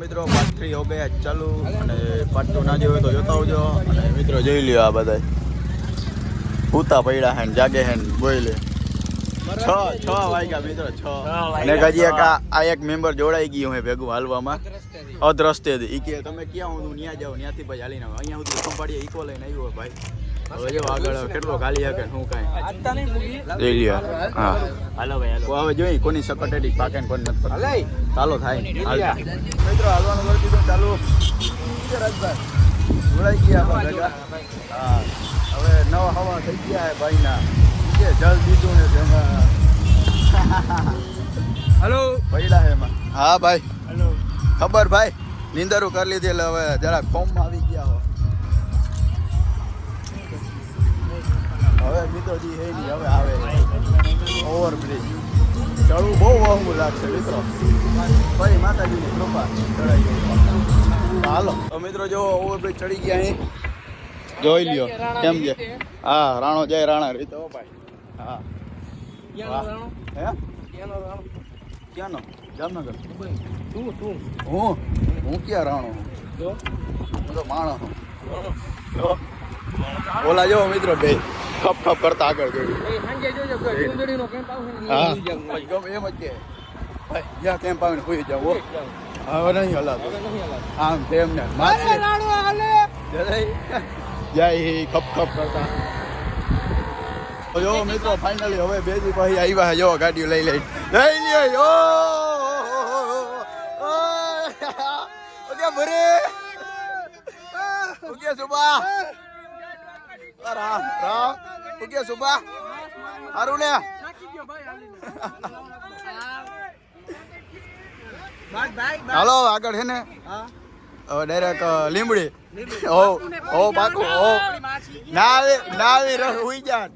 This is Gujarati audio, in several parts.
મિત્રો પાર્ટ 3 હો ગયા ચાલુ અને પાર્ટ 2 ના જોયો તો જોતા આવજો અને મિત્રો જોઈ લ્યો આ બધા ભૂતા પડ્યા હે જાગે હે બોલે 6 વાગ્યા મિત્રો 6 અને હજી એક મેમ્બર જોડાઈ ગયું હે ભેગું હાલવામાં અધ રસ્તે ઈ કે તમે ક્યાં હું ન્યા જાવ ન્યાથી ભાઈ હાલીને અહીંયા સુધી સંભાળીએ ઈકો લઈને આવ્યો ભાઈ હવે જો આગળ કેટલો ખાલી હકે હું કાંઈ જોઈ લ્યો હા હાલો ભાઈ હાલો હવે જોઈ કોની સકટેડી પાકે કોણ નથી ચાલો થાય હાલતા મિત્રો હાલવાનું કરી દીધું ચાલુ રાજભાઈ જોડાઈ ગયા આપણા ભેગા હા હવે નવા હવા થઈ ગયા હે ભાઈના કે જલ દીધું ને જેમાં હલો પૈડા હે એમાં હા ભાઈ હલો ખબર ભાઈ નીંદરું કરી લીધી એટલે હવે જરા ફોર્મમાં આવી ગયા હો હવે મિત્રો જી હે નહીં હવે આવે ઓવરબ્રિજ ચડવું બહુ વહમું લાગશે મિત્રો ભાઈ માતાજીની કૃપા ચડાઈ ગઈ હાલો તો મિત્રો જો ઓવરબ્રિજ ચડી ગયા અહીં જોઈ લ્યો કેમ છે હા રાણો જય રાણા રીતો ભાઈ હા હે ક્યાંનો જામનગર હું ક્યાં રાણો હું તો માણસ હું ઓલા જો મિત્રો બે ખપ ખપ કરતા આગળ ગયું હા ગમે એમ જ કે ભાઈ જ્યાં કેમ્પ આવીને હોઈ જાવ હવે નહીં હલાતો આમ તેમ ને જય ખપ ખપ કરતા જો મિત્રો ફાઇનલી હવે બે દી પછી આવ્યા જો ગાડીઓ લઈ લઈ લ્યો ભરે સુબા રામ રામ સુબા હારું ને હાલો આગળ છે ને હવે ડાયરેક્ટ લીમડી ઓ પાકું ઓ નાવી રસ ઉઈ જા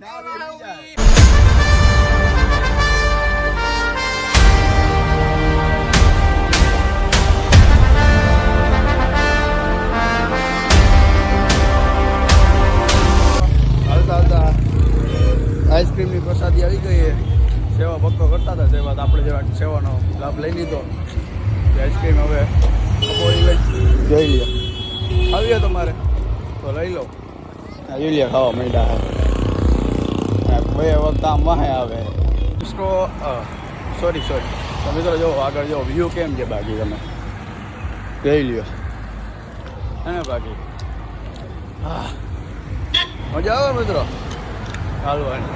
આઈસ્ક્રીમની પ્રસાદી આવી ગઈ સેવા ભક્તો કરતા હતા સેવા આપણે જેવા સેવાનો લાભ લઈ લીધો આઈસ્ક્રીમ હવે જોઈ લ્યો આવીએ તમારે તો લઈ લો જોઈ લ્યો ખાવા માંડ્યા બે વખત આમ વાહે આવે સોરી તો મિત્રો જો આગળ જો વ્યૂ કેમ છે બાકી તમે જોઈ લ્યો હે ને બાકી હા મજા આવે મિત્રો હાલવાની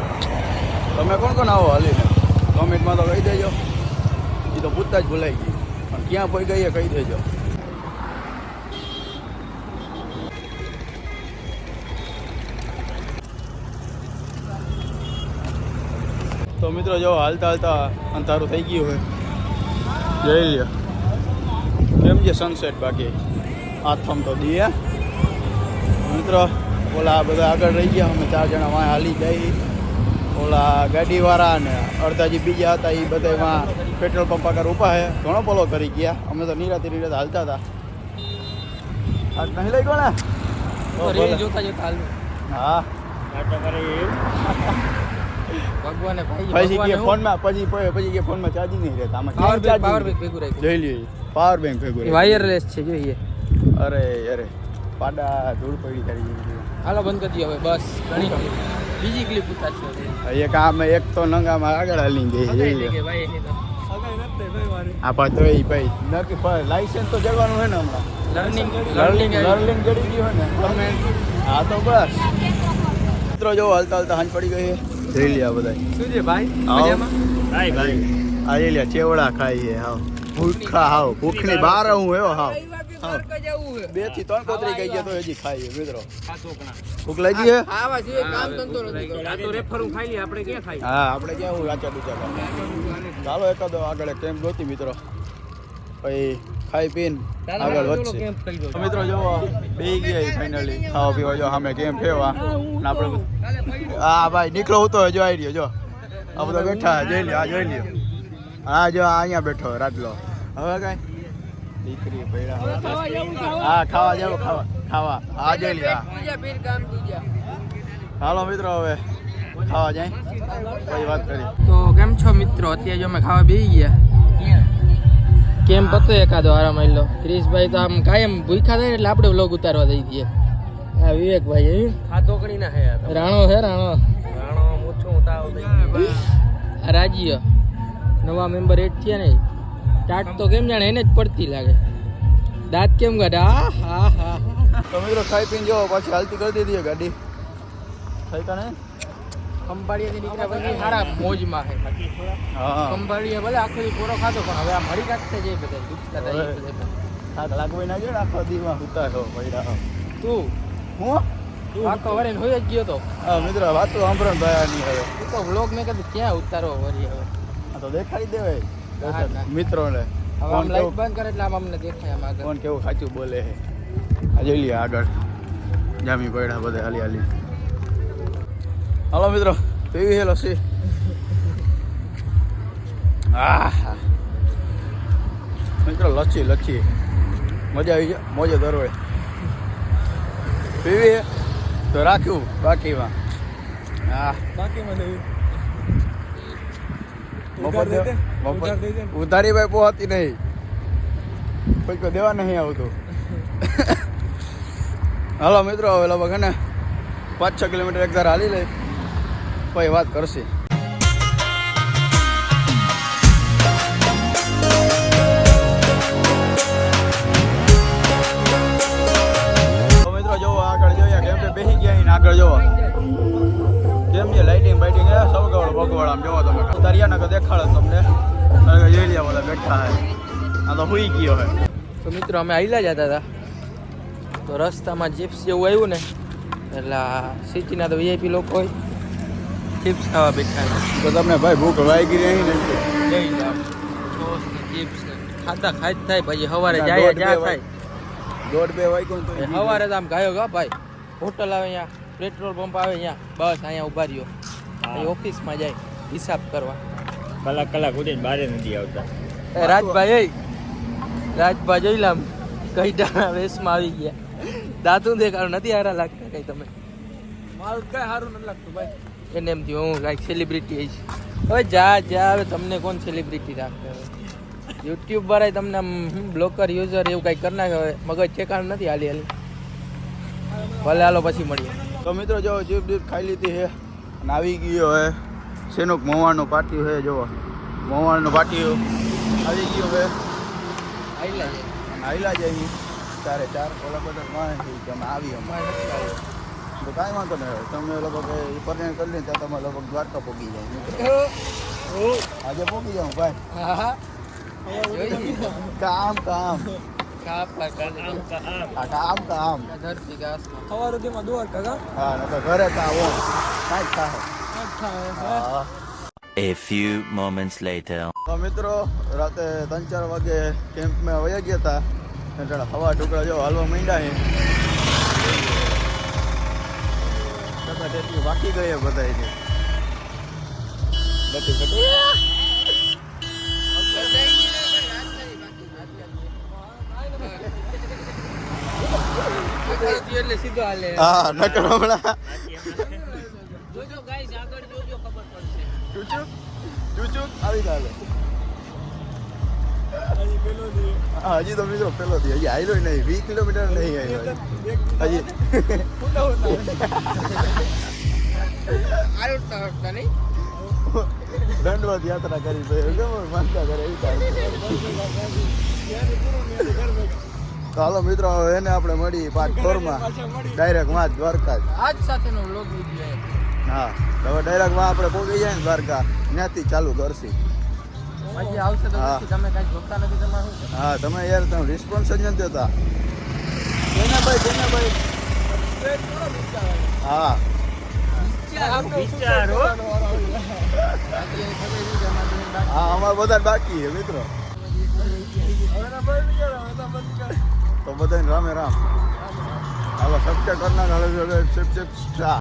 તમે કોણ આવો હાલીને કોમેન્ટમાં તો કહી દેજો એ તો પૂછતા જ ભૂલાઈ ગઈ પણ ક્યાં પોઈ ગઈ કહી દેજો તો મિત્રો જો હાલતા હાલતા અંધારું થઈ ગયું હોય જોઈ લ્યો કેમ છે સનસેટ બાકી આથમ તો દીએ મિત્રો ઓલા બધા આગળ રહી ગયા અમે 4 જણા વાં હાલી જઈ ઓલા ગાડીવાળા ને અડધાજી બીજા હતા એ બધા વાં પેટ્રોલ પંપ આગળ ઊભા હે ઘણો પોલો કરી ગયા અમે તો નિરાતે હાલતા હતા આજ નહીં લઈ ગયો ને જોતા હા ભગવાને પછી કે ફોનમાં પછી કે ફોનમાં ચાર્જિંગ નહીં રહેતા આમાં પાવર બેંક ભેગું રાખ્યું જોઈ લ્યો પાવર બેંક ભેગું વાયરલેસ છે જોઈએ અરે પાડા ધૂળ પડી કરી હાલો બંધ કરી દઈએ હવે બસ ઘણી બીજી ક્લિપ ઉતારશે એક આમ એક તો નંગામાં આગળ હાલી ગઈ આ પાછો એ ભાઈ નક્કી લાઇસન્સ તો જવાનું હોય ને હમણાં લર્નિંગ જડી ગયું હોય ને હા તો બસ મિત્રો જો હાલતા હાલતા હાંજ પડી ગઈ જોઈ લ્યા બધા શું છે ભાઈ ભાઈ આ લ્યા ચેવડા ખાઈએ હાવ ભૂખા હાવ ભૂખની બહાર હું એવો હાવ 2 થી 3 કોતરી ગઈ ગયા તો હજી ખાઈએ મિત્રો ભૂખ લાગી છે આવા જે કામ ધંધો નથી આ તો રેફરું ખાઈ લે આપણે ક્યાં ખાઈ હા આપણે ક્યાં હું આચા દુચા ચાલો એકાદો આગળ કેમ્પ ગોતી મિત્રો પછી ખાઈ પીને આગળ વધશે મિત્રો જો બેહી ગયા ફાઇનલી ખાવા પીવા જો સામે કેમ્પ ફેવા ને આપણે હા ભાઈ નીકળો હતો જો આવી રહ્યો જો આ બધા બેઠા જોઈ લ્યો હા જો અહીંયા બેઠો રાતલો હવે કાંઈ દીકરી પૈડા હા ખાવા જાવ ખાવા આ જોઈ લ્યો હાલો મિત્રો હવે ખાવા જાય પછી વાત કરી તો કેમ છો મિત્રો અત્યારે જો અમે ખાવા બેસી ગયા કેમ પતો એકાદો આરામ આવી લો. ક્રિશભાઈ તો આમ કાયમ ભૂખા થાય ને એટલે આપણે વ્લોગ ઉતારવા દઈ દઈએ. હા વિવેકભાઈ એવી ખાધોકડી ના હે રાણો હે રાણો મૂછું ઉતાવ આ રાજીયો નવા મેમ્બર એડ થયા ને ટાટ તો કેમ જાણે એને જ પડતી લાગે. દાંત કેમ કાઢે? હા હા હા. તો મિત્રો ખાઈ પીને જો પાછી હાલતી કરી દીધી ગાડી થઈ કાને કંપાળીયાથી નીકળ્યા પછી સારા મોજમાં છે. હા કંપાળીયા ભલે આખો દી પૂરો ખાધો પણ હવે આ મળી કાઢતા જાય બધા દુખતા થાય એ બધા. થાક લાગવી ના જોઈએ ને આખો દીમાં સુતા છો પૈડા તું હું આખો વરે હોય જ ગયો તો. હા મિત્ર વાતો સાંભળણ ભાઈ નહીં હવે તું તો વ્લોગ મેં કીધું ક્યાં ઉતારો વરી હવે. આ તો દેખાડી દેવાય ના, ના. મિત્રોને હવે આમ લાઈટ બંધ કરે એટલે આમ અમને દેખાય આમ આગળ. કોણ કેવું સાચું બોલે છે આ જોઈ લઈએ આગળ જામી પડ્યા બધે હાલી હાલી. હાલો મિત્રો પીવી છે લસ્સી. મિત્રો લચ્છી લચ્છી મજા આવી જાય મોજે દરવે પીવી છે તો રાખ્યું બાકીમાં. હા બાકીમાં દેવી ઉધારી ભાઈ પહોંચતી નહીં કોઈ કોઈ દેવા નહીં આવતું. હાલો મિત્રો હવે લગભગ હે ને 5-6 કિલોમીટર એક ધાર હાલી લઈ પછી વાત કરશે. તો મિત્રો જોવો આગળ જોઈએ કેમ કે બેસી ગયા ને આગળ જોવો કેમ છે લાઇટિંગ બાઇટિંગ સવગવડ બગવડ આમ જોવો તમે ઉતાર્યા ને દેખાડે તમને જોઈ લ્યા બધા બેઠા હે આ તો હુઈ ગયો હે. તો મિત્રો અમે આઈલા જતા હતા તો રસ્તામાં ચિપ્સ જેવું આવ્યું ને એટલે સિટીના તો વીઆઈપી લોકો હોય ચિપ્સ ખાવા બેઠા તો તમને ભાઈ ભૂખ લાગી રહી ને લઈ જાઓ સોસ ને ચિપ્સ ને ખાતા ખાઈ જ થાય પછી સવારે જાય જ્યાં થાય 1.5 વાગ્યું તો સવારે તો આમ ગાયો ગા ભાઈ હોટલ આવે અહીંયા પેટ્રોલ પંપ આવે અહીંયા બસ અહીંયા ઉભા રહ્યો અહીં ઓફિસમાં જાય હિસાબ કરવા કલાક ઉઠીને બહાર નથી આવતા. રાજભાઈ જોઈ લામ કઈ ડાના વેશમાં આવી ગયા દાંતું દેખાડો નથી હારા લાગતા કઈ તમે મારું કઈ સારું નથી લાગતું ભાઈ. એને એમ થયું હું કાંઈક સેલિબ્રિટી આવીશ. હવે જા હવે તમને કોણ સેલિબ્રિટી રાખે હવે યુટ્યુબ વાળા તમને બ્લોકર યુઝર એવું કાંઈ કરી નાખે હવે મગજ ઠેકાણ નથી હાલી હાલી. ભલે હાલો પછી મળીએ. તો મિત્રો જો જીપ જીપ ખાઈ લીધી છે અને આવી ગયો હે શેનું મોવાણનું પાટિયું છે જો મોવાણનું પાટિયું આવી ગયું હવે આઈલા જઈએ 4:30 ઓલા બધા માણસ કે અમે આવી અમારે તો કાંઈ વાંધો નહીં તમે લગભગ એ પરણ્યા કરી લે ત્યાં તમે લગભગ દ્વારકા પહોંચી જાય મિત્રો આજે પહોંચી જાઉં ભાઈ. હા કામ કામ કામ કામ ધરતી ઘાસમાં સવાર સુધીમાં દ્વારકા કા હા ન તો ઘરે તો આવો કાંઈ થાય. A few moments later. તો મિત્રો રાતે 3-4 વાગે કેમ્પમાં વયા ગયા હતા એટલે હવા ટુકડા જો હાલવા માંડ્યા છે છતાં તેટલી બાકી ગઈ બધા બધી એટલે સીધો હાલે હા નકર હમણાં જોજો ગાઈસ આગળ જોજો ખબર પડશે. ચૂચુક આવી ચાલે હજી તો મિત્રો પેલો થી હજી આયલો નહીં 20 કિલોમીટર નહીં આયલો હજી આયુર્તા નહીં દંડવત યાત્રા કરી માનતા કરે એવી થાય. તો હાલો મિત્રો એને આપણે મળી પાર્ટ 4 માં ડાયરેક્ટ માં દ્વારકા આજ સાથેનો વ્લોગ વિડિયો હા હવે ડાયરેક્ટ માં આપણે પહોંચી જાય ને દ્વારકા ત્યાંથી ચાલુ કરશી. હજી આવશે તો હા. પછી તમે કાંઈ જોતા નથી તમારું હા તમે યાર તમે રિસ્પોન્સ જ નથી દેતા. કેના ભાઈ હા હા અમારે બધા બાકી છે મિત્રો તો બધાને રામે રામ હાલો સબસ્ક્રાઈબ કરનાર